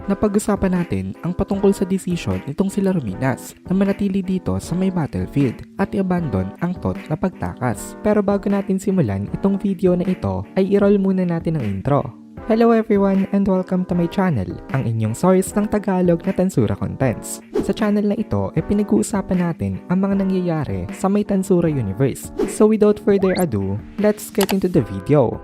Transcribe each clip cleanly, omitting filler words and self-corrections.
napag-usapan natin ang patungkol sa desisyon nitong sila Ruminas na manatili dito sa may battlefield at i-abandon ang Tot na pagtakas. Pero bago natin simulan itong video na ito ay i-roll muna natin ang intro. Hello everyone and welcome to my channel, ang inyong source ng Tagalog na Tansura Contents. Sa channel na ito ay pinag-uusapan natin ang mga nangyayari sa may Tansura universe. So without further ado, let's get into the video.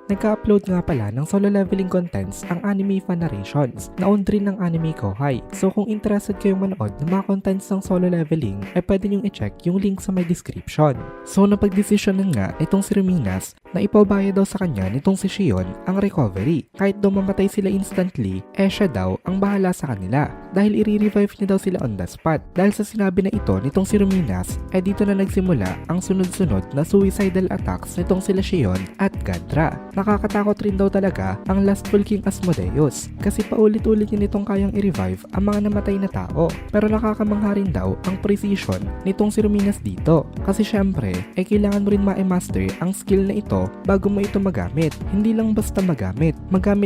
Nagka-upload nga pala ng solo leveling contents ang Anime Fan Narrations na owned rin ng Anime Kohai. So kung interested kayong manood ng mga contents ng solo leveling ay pwede nyong i-check yung link sa my description. So napag-desisyonan nga itong si Ruminas na ipabaya daw sa kanya nitong si Shion ang recovery. Kahit daw mamatay sila instantly, siya daw ang bahala sa kanila dahil i-revive niya daw sila on the spot. Dahil sa sinabi na ito nitong si Ruminas, dito na nagsimula ang sunod-sunod na suicidal attacks nitong sila Shion at Gadra. Nakakatakot rin daw talaga ang Lustful King Asmodeus kasi paulit-ulit niya nitong kayang i-revive ang mga namatay na tao. Pero nakakamangha rin daw ang precision nitong si Ruminas dito kasi syempre kailangan mo rin ma-master ang skill na ito bago mo ito magamit. Hindi lang basta magamit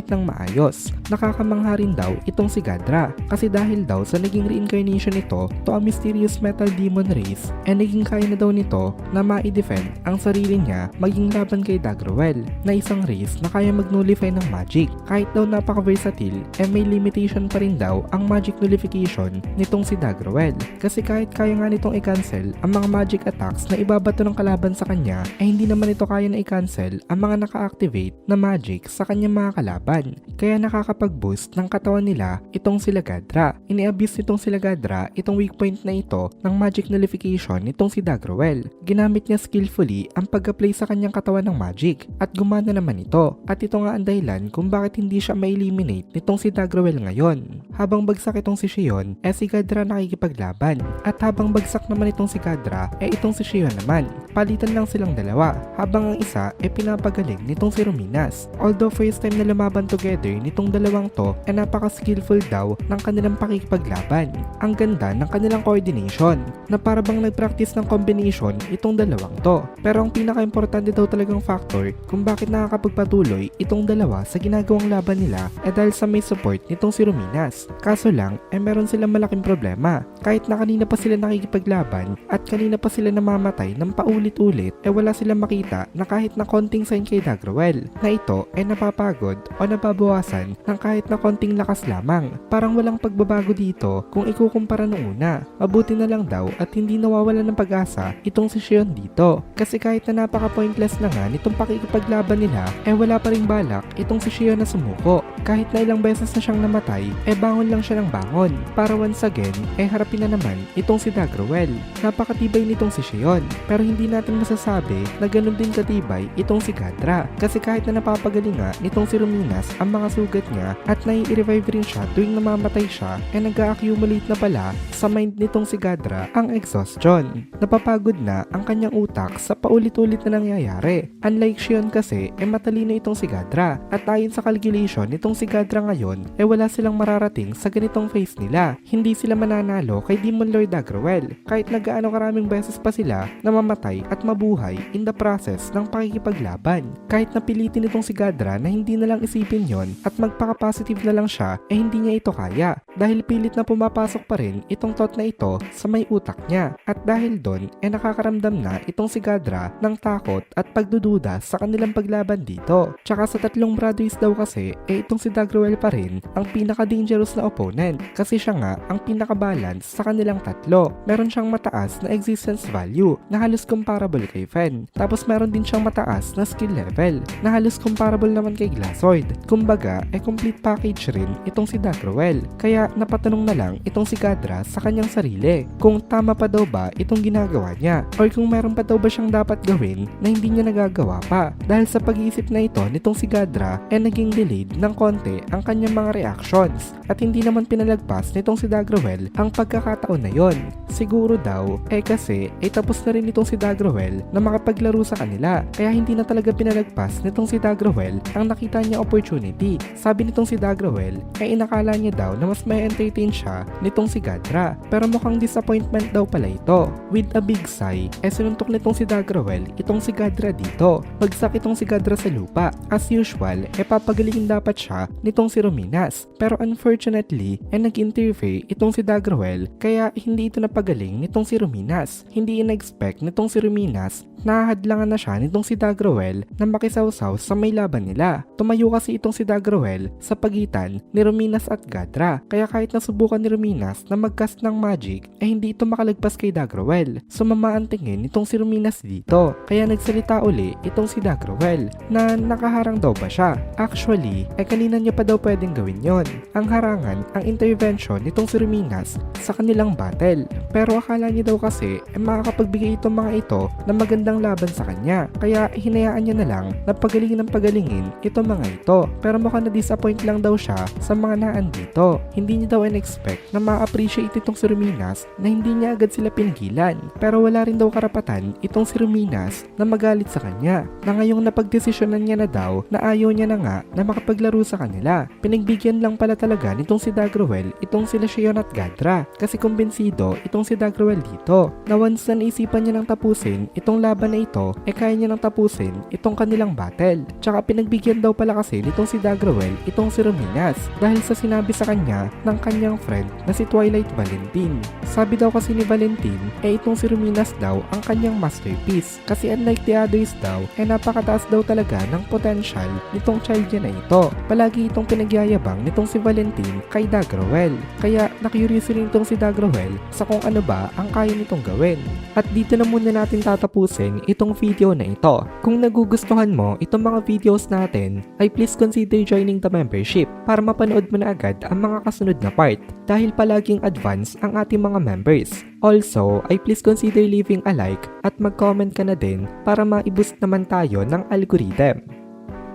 ng maayos. Nakakamangha rin daw itong si Gadra kasi dahil daw sa naging reincarnation nito to a mysterious metal demon race naging kaya na daw nito na ma-defend ang sarili niya maging laban kay Dagruel na isang race na kaya mag-nullify ng magic. Kahit daw napaka-versatile, may limitation pa rin daw ang magic nullification nitong si Dagruel. Kasi kahit kaya nga nitong i-cancel ang mga magic attacks na ibabato ng kalaban sa kanya, hindi naman ito kaya na i-cancel ang mga naka-activate na magic sa kanyang mga kalaban. Kaya nakakapag-boost ng katawan nila itong sila Gadra. Ini-abuse nitong sila Gadra itong weak point na ito ng magic nullification nitong si Dagruel. Ginamit niya skillfully ang pag-apply sa kanyang katawan ng magic at gumana naman ito. At ito nga ang dahilan kung bakit hindi siya ma-eliminate nitong si Dagruel ngayon. Habang bagsak itong si Shion, si Gadra nakikipaglaban. At habang bagsak naman itong si Gadra, itong si Shion naman. Palitan lang silang dalawa. Habang ang isa pinapagaling nitong si Ruminas. Although first time na lumaban together nitong dalawang to, napaka-skillful daw ng kanilang pakikipaglaban. Ang ganda ng kanilang coordination na para bang nag-practice ng combination itong dalawang to. Pero ang pinaka-importante daw talagang factor kung bakit nakakapagpatuloy itong dalawa sa ginagawang laban nila dahil sa may support nitong si Ruminas. Kaso lang meron silang malaking problema. Kahit na kanina pa sila nakikipaglaban at kanina pa sila namamatay ng paulit-ulit wala silang makita na kahit na konting sign kay Dagruel na ito napapagod o nababawasan ng kahit na konting lakas lamang. Parang walang pagbabago dito kung ikukumpara nung una. Mabuti na lang daw at hindi nawawala ng pag-asa itong si Shion dito. Kasi kahit na napaka-pointless na nga nitong pakikipaglaban nila, wala pa ring balak itong si Shion na sumuko. Kahit na ilang beses na siyang namatay, bangon lang siya ng bangon. Para once again, harapin na naman itong si Dagruel. Napakatibay nitong si Shion, pero hindi natin masasabi na ganun din katibay itong si Gadra. Kasi kahit na napapagaling nga nitong si Ruminas ang mga sugat niya at nai-revive rin siya tuwing namamatay siya, nag-a-accumulate na pala sa mind nitong si Gadra ang exhaustion. Napapagod na ang kanyang utak sa paulit-ulit na nangyayari. Unlike Shion kasi, matalino itong si Gadra. At ayon sa calculation nitong si Gadra ngayon, wala silang mararating sa ganitong phase nila. Hindi sila mananalo kay Demon Lord Dagruel. Kahit nagaano karaming beses pa sila na mamatay at mabuhay in the process ng pakikipaglaban. Kahit napilitin itong si Gadra na hindi na lang isipin yon at magpaka-positive na lang siya, hindi niya ito kaya. Dahil pilit na pumapasok pa rin itong thought na ito sa may utak niya. At dahil doon, nakakaramdam na itong si Gadra ng takot at pagdududa sa kanilang paglaban dito. Tsaka sa tatlong brothers daw kasi, itong si Dagruel pa rin ang pinaka-dangerous na opponent kasi siya nga ang pinaka-balance sa kanilang tatlo. Meron siyang mataas na existence value na halos comparable kay Fen. Tapos meron din siyang mataas na skill level na halos comparable naman kay Glazoid. Kumbaga, complete package rin itong si Dagruel. Kaya napatanong na lang itong si Gadra sa kanyang sarili kung tama pa daw ba itong ginagawa niya or kung meron pa daw ba siyang dapat gawin na hindi niya nagagawa pa. Dahil sa pag-iisip na ito nitong si Gadra naging delayed ng konti ang kanyang mga reactions at hindi naman pinalagpas nitong si Dagruel ang pagkakataon na yon. Siguro daw kasi tapos na rin itong si Dagruel na makapaglaro sa kanila kaya hindi na talaga pinalagpas nitong si Dagruel ang nakita niya opportunity. Sabi nitong si Dagruel inakala niya daw na mas may entertain siya nitong si Gadra. Pero mukhang disappointment daw pala ito. With a big sigh, sinuntok nitong si Dagrawel itong si Gadra dito. Bagsak itong si Gadra sa lupa. As usual, papagalingin dapat siya nitong si Rominas. Pero unfortunately, nag-interfere itong si Dagrawel kaya hindi ito napagaling nitong si Rominas. Hindi in-expect nitong si Rominas na hadlangan na siya nitong si Dagrawel na makisawsaw sa may laban nila. Tumayo kasi itong si Dagrawel sa pagitan ni Rominas at Gadra. Kaya kahit nasubukan ni Rominas na mag-cast ng magic, hindi ito makalagpas kay Dagrawel. Sumama ang tingin nitong si Rominas dito. Kaya nagsalita uli itong si Dagrawel na nakaharang daw ba siya. Actually, kanina niya pa daw pwedeng gawin yon. Ang harangan, ang intervention nitong si Rominas sa kanilang battle. Pero akala niya daw kasi makakapagbigay itong mga ito na magandang laban sa kanya. Kaya hinayaan niya na lang na pagalingin ng pagalingin itong mga ito. Pero mukhang na-disappoint lang daw siya sa mga naan dito. Hindi niya daw in-expect na ma-appreciate itong si Rominas na hindi niya agad sila pinigilan. Pero wala rin daw karapatan itong si Rominas na magalit sa kanya. Na ngayong napagdesisyonan niya na daw na ayaw niya na nga na makapaglaro sa kanila. Pinagbigyan lang pala talaga nitong si Dagrawel itong sila Shion at Gadra. Kasi kumbensido itong si Dagrawel dito na once na naisipan niya nang tapusin itong laban na ito, kaya niya nang tapusin itong kanilang battle. Tsaka pinagbigyan daw pala kasi nitong si Dagrawel itong si Rominas dahil sa sinabi sa kanya ng kanyang friend na si Twilight Valentine. Sabi daw kasi ni Valentine, itong si Rominas daw ang kanyang masterpiece. Kasi unlike the others daw, napakataas daw talaga ng potential nitong child niya na ito. Palagi itong pinagyayabang nitong si Valentine kay Dagrawel. Kaya na-curious rin itong si Dagrawel sa kung ano ba ang kaya nitong gawin. At dito na muna natin tatapusin itong video na ito. Kung nagugustuhan mo itong mga videos natin, ay please consider joining the membership para mapanood mo na agad ang mga kasunod na part dahil palaging advance ang ating mga members. Also, ay please consider leaving a like at mag-comment ka na din para ma-boost naman tayo ng algorithm.